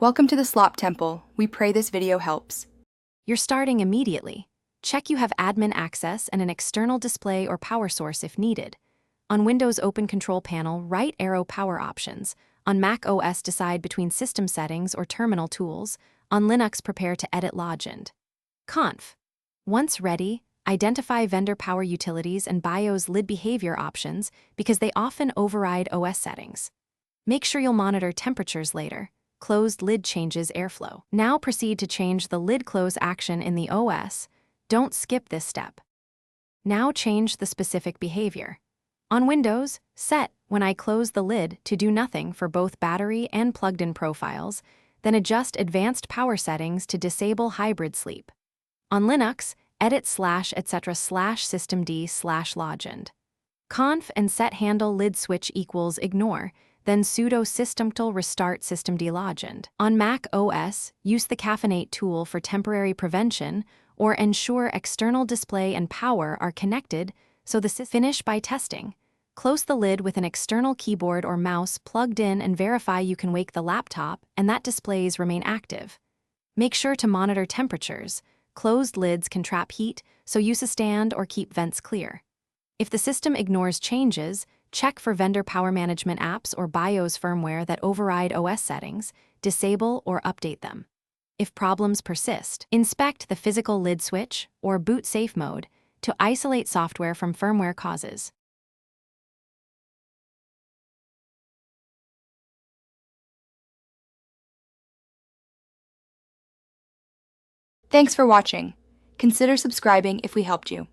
Welcome to the Slop Temple. We pray this video helps. You're starting immediately. Check you have admin access and an external display or power source if needed. On Windows Open Control Panel, right arrow power options. On macOS, decide between system settings or terminal tools. On Linux, prepare to edit Logend. Conf. Once ready, identify vendor power utilities and BIOS lid behavior options because they often override OS settings. Make sure you'll monitor temperatures later. Closed lid changes airflow. Now proceed to change the lid close action in the OS. Don't skip this step. Now change the specific behavior. On Windows, set when I close the lid to do nothing for both battery and plugged-in profiles, then adjust advanced power settings to disable hybrid sleep. On Linux, edit /etc/systemd/logend. Conf and set handle lid switch equals ignore, then sudo systemctl restart systemd logend. On Mac OS, use the caffeinate tool for temporary prevention or ensure external display and power are connected so the finish by testing. Close the lid with an external keyboard or mouse plugged in and verify you can wake the laptop and that displays remain active. Make sure to monitor temperatures. Closed lids can trap heat, so use a stand or keep vents clear. If the system ignores changes, check for vendor power management apps or BIOS firmware that override OS settings, disable or update them. If problems persist, inspect the physical lid switch or boot safe mode to isolate software from firmware causes. Thanks for watching. Consider subscribing if we helped you.